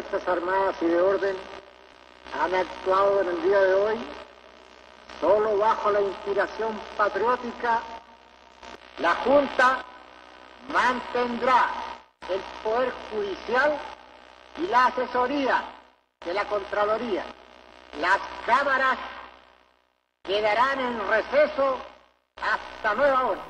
Fuerzas Armadas y de Orden han actuado en el día de hoy solo bajo la inspiración patriótica. La Junta mantendrá el Poder Judicial y la asesoría de la Contraloría. Las cámaras quedarán en receso hasta nueva hora.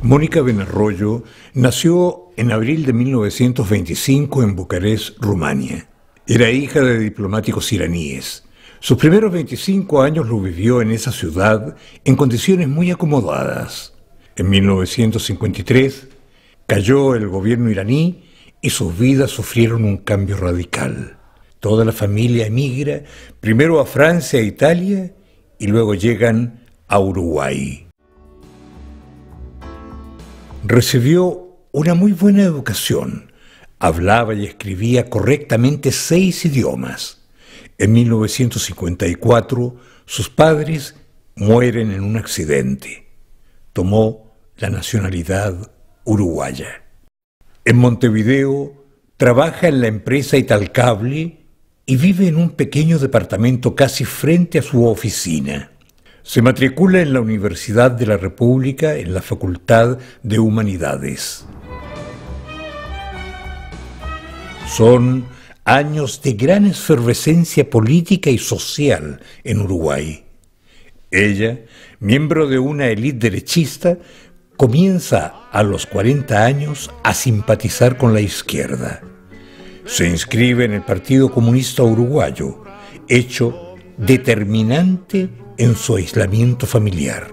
Mónica Benarroyo nació en abril de 1925 en Bucarest, Rumania. Era hija de diplomáticos iraníes. Sus primeros 25 años lo vivió en esa ciudad en condiciones muy acomodadas. En 1953 cayó el gobierno iraní y sus vidas sufrieron un cambio radical. Toda la familia emigra, primero a Francia e Italia y luego llegan a Uruguay. Recibió una muy buena educación. Hablaba y escribía correctamente 6 idiomas. En 1954, sus padres mueren en un accidente. Tomó la nacionalidad uruguaya. En Montevideo, trabaja en la empresa Italcable y vive en un pequeño departamento casi frente a su oficina. Se matricula en la Universidad de la República en la Facultad de Humanidades. Son años de gran efervescencia política y social en Uruguay. Ella, miembro de una élite derechista, comienza a los 40 años a simpatizar con la izquierda. Se inscribe en el Partido Comunista Uruguayo, hecho determinante en su aislamiento familiar.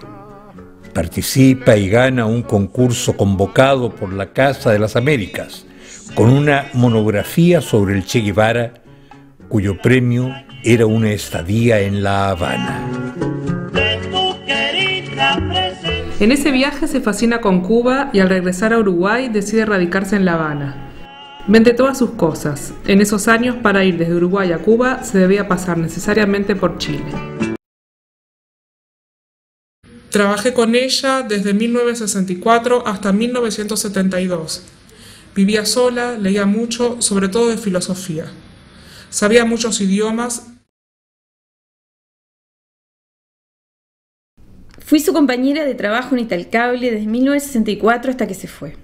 Participa y gana un concurso convocado por la Casa de las Américas, con una monografía sobre el Che Guevara, cuyo premio era una estadía en La Habana. En ese viaje se fascina con Cuba y al regresar a Uruguay decide radicarse en La Habana. Vende todas sus cosas. En esos años, para ir desde Uruguay a Cuba, se debía pasar necesariamente por Chile. Trabajé con ella desde 1964 hasta 1972. Vivía sola, leía mucho, sobre todo de filosofía. Sabía muchos idiomas. Fui su compañera de trabajo en Italcable desde 1964 hasta que se fue.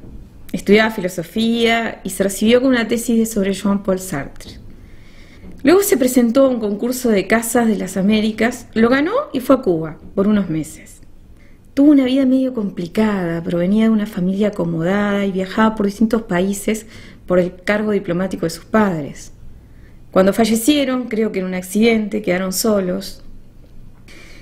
Estudiaba filosofía y se recibió con una tesis sobre Jean-Paul Sartre. Luego se presentó a un concurso de casas de las Américas, lo ganó y fue a Cuba por unos meses. Tuvo una vida medio complicada, provenía de una familia acomodada y viajaba por distintos países por el cargo diplomático de sus padres. Cuando fallecieron, creo que en un accidente, quedaron solos.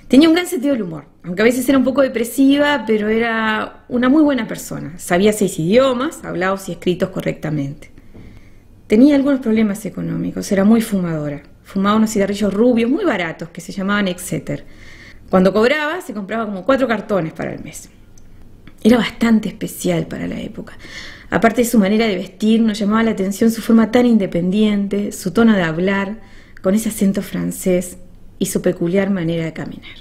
Tenía un gran sentido del humor, aunque a veces era un poco depresiva, pero era una muy buena persona. Sabía 6 idiomas, hablados y escritos correctamente. Tenía algunos problemas económicos, era muy fumadora. Fumaba unos cigarrillos rubios muy baratos que se llamaban Exeter. Cuando cobraba, se compraba como 4 cartones para el mes. Era bastante especial para la época. Aparte de su manera de vestir, nos llamaba la atención su forma tan independiente, su tono de hablar, con ese acento francés y su peculiar manera de caminar.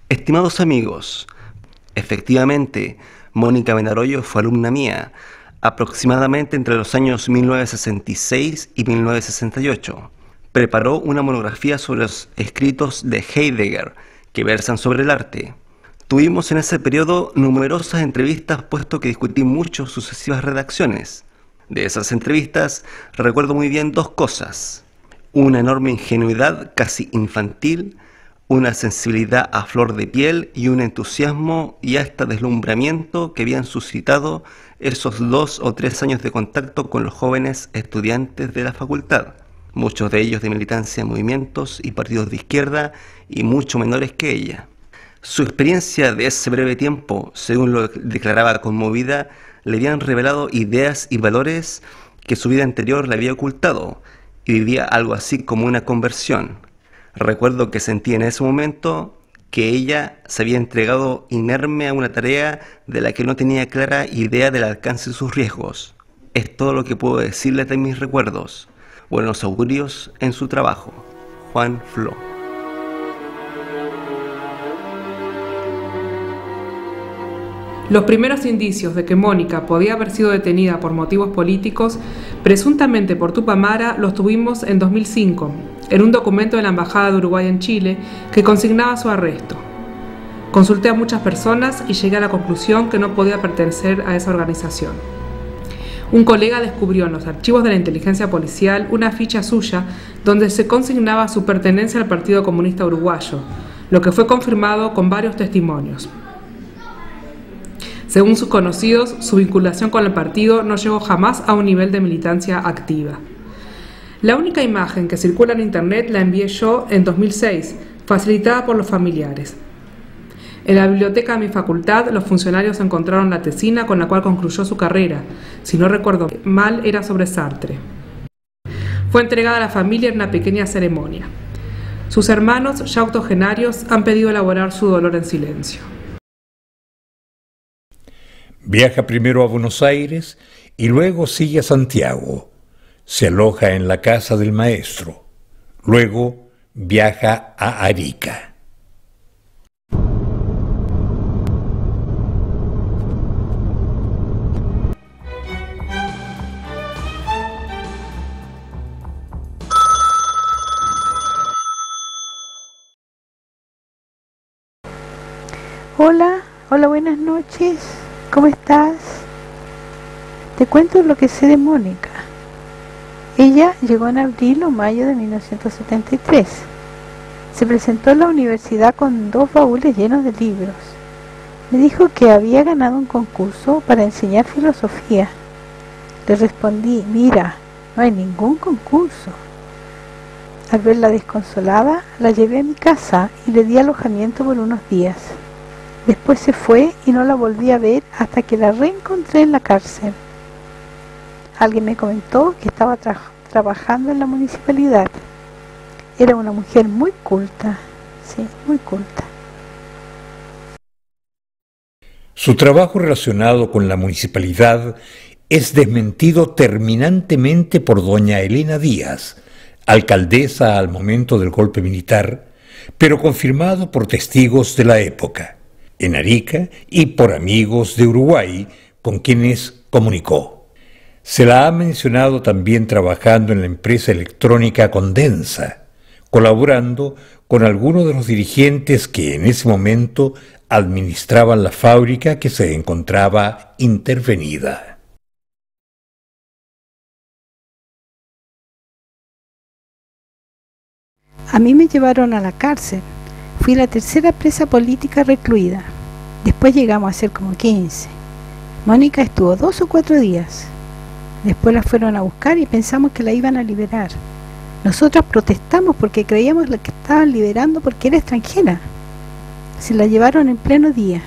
Estimados amigos, efectivamente, Mónica Benarroyo fue alumna mía, aproximadamente entre los años 1966 y 1968. Preparó una monografía sobre los escritos de Heidegger, que versan sobre el arte. Tuvimos en ese periodo numerosas entrevistas, puesto que discutí mucho sucesivas redacciones. De esas entrevistas recuerdo muy bien 2 cosas: una enorme ingenuidad casi infantil, una sensibilidad a flor de piel y un entusiasmo y hasta deslumbramiento que habían suscitado esos 2 o 3 años de contacto con los jóvenes estudiantes de la facultad, muchos de ellos de militancia en movimientos y partidos de izquierda y mucho menores que ella. Su experiencia de ese breve tiempo, según lo declaraba conmovida, le habían revelado ideas y valores que su vida anterior le había ocultado, y vivía algo así como una conversión. Recuerdo que sentí en ese momento que ella se había entregado inerme a una tarea de la que no tenía clara idea del alcance de sus riesgos. Es todo lo que puedo decirles de mis recuerdos. Buenos augurios en su trabajo. Juan Flo. Los primeros indicios de que Mónica podía haber sido detenida por motivos políticos, presuntamente por Tupamara, los tuvimos en 2005, en un documento de la Embajada de Uruguay en Chile que consignaba su arresto. Consulté a muchas personas y llegué a la conclusión que no podía pertenecer a esa organización. Un colega descubrió en los archivos de la inteligencia policial una ficha suya donde se consignaba su pertenencia al Partido Comunista Uruguayo, lo que fue confirmado con varios testimonios. Según sus conocidos, su vinculación con el partido no llegó jamás a un nivel de militancia activa. La única imagen que circula en internet la envié yo en 2006, facilitada por los familiares. En la biblioteca de mi facultad, los funcionarios encontraron la tesina con la cual concluyó su carrera. Si no recuerdo mal, era sobre Sartre. Fue entregada a la familia en una pequeña ceremonia. Sus hermanos, ya octogenarios, han pedido elaborar su dolor en silencio. Viaja primero a Buenos Aires y luego sigue a Santiago. Se aloja en la casa del maestro. Luego viaja a Arica. Hola, buenas noches. ¿Cómo estás? Te cuento lo que sé de Mónica. Ella llegó en abril o mayo de 1973. Se presentó en la universidad con 2 baúles llenos de libros. Me dijo que había ganado un concurso para enseñar filosofía. Le respondí, mira, no hay ningún concurso. Al verla desconsolada, la llevé a mi casa y le di alojamiento por unos días. Después se fue y no la volví a ver hasta que la reencontré en la cárcel. Alguien me comentó que estaba trabajando en la municipalidad. Era una mujer muy culta, sí, muy culta. Su trabajo relacionado con la municipalidad es desmentido terminantemente por doña Elena Díaz, alcaldesa al momento del golpe militar, pero confirmado por testigos de la época en Arica y por amigos de Uruguay con quienes comunicó. Se la ha mencionado también trabajando en la empresa electrónica Condensa, colaborando con algunos de los dirigentes que en ese momento administraban la fábrica que se encontraba intervenida. A mí me llevaron a la cárcel. Fui la tercera presa política recluida. Después llegamos a ser como 15. Mónica estuvo 2 o 4 días. Después la fueron a buscar y pensamos que la iban a liberar. Nosotras protestamos porque creíamos que estaban liberando porque era extranjera. Se la llevaron en pleno día.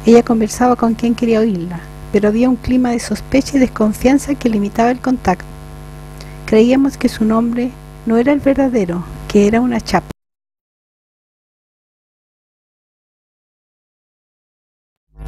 Ella conversaba con quien quería oírla, pero había un clima de sospecha y desconfianza que limitaba el contacto. Creíamos que su nombre no era el verdadero, que era una chapa.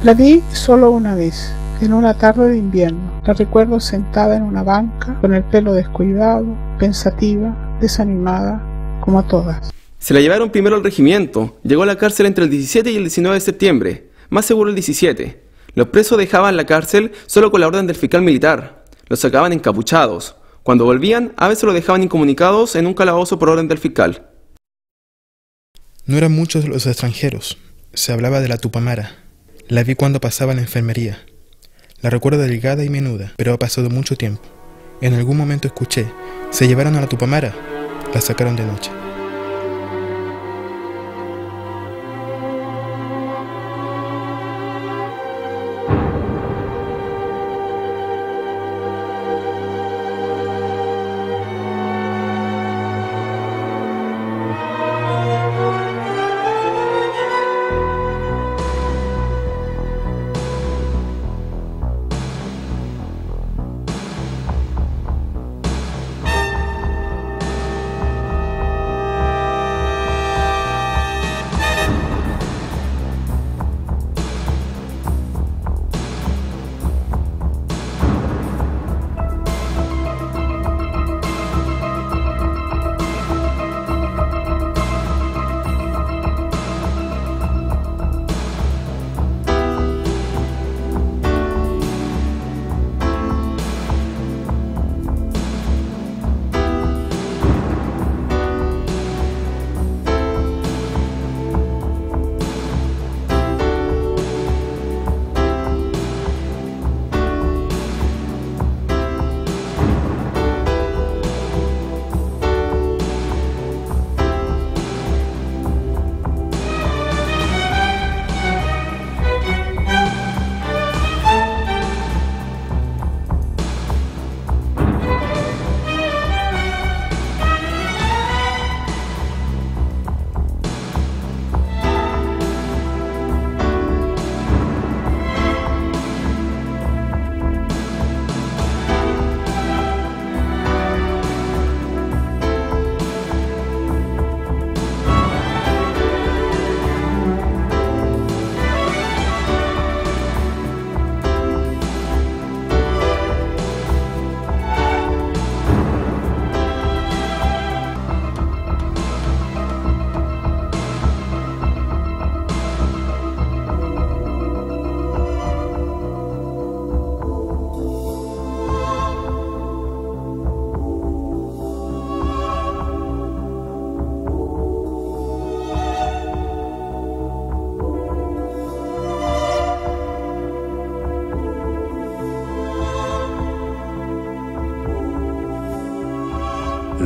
La vi solo una vez, en una tarde de invierno. La recuerdo sentada en una banca, con el pelo descuidado, pensativa, desanimada, como a todas. Se la llevaron primero al regimiento. Llegó a la cárcel entre el 17 y el 19 de septiembre, más seguro el 17. Los presos dejaban la cárcel solo con la orden del fiscal militar. Los sacaban encapuchados. Cuando volvían, a veces los dejaban incomunicados en un calabozo por orden del fiscal. No eran muchos los extranjeros. Se hablaba de la Tupamara. La vi cuando pasaba en la enfermería. La recuerdo delgada y menuda, pero ha pasado mucho tiempo. En algún momento escuché, se llevaron a la Tupamara, la sacaron de noche.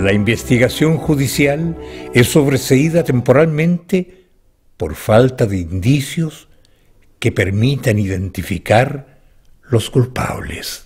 La investigación judicial es sobreseída temporalmente por falta de indicios que permitan identificar los culpables.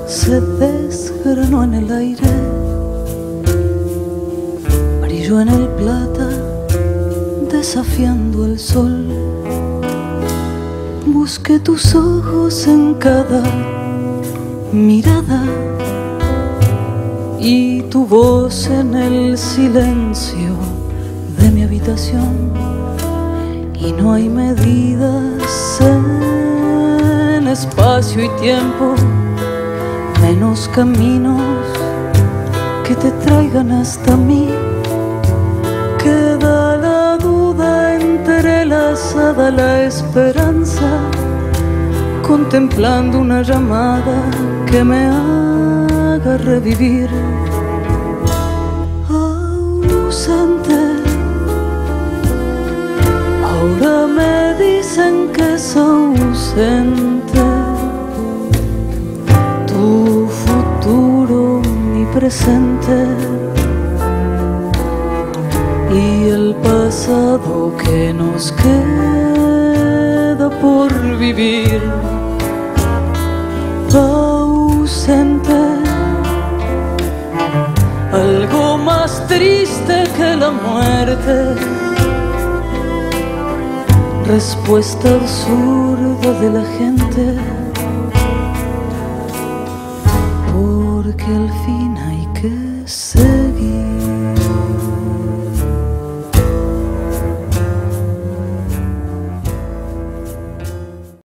Se desgranó en el aire, brilló en el plata, desafiando el sol. Busqué tus ojos en cada mirada y tu voz en el silencio de mi habitación. Y no hay medidas en espacio y tiempo, menos caminos que te traigan hasta mí. Queda la duda entrelazada, la esperanza, contemplando una llamada que me haga revivir. Ausente, ahora me dicen que es ausente. Tu futuro, mi presente, y el pasado que nos queda por vivir. Ausente, algo más triste que la muerte, respuesta absurda de la gente, porque al fin hay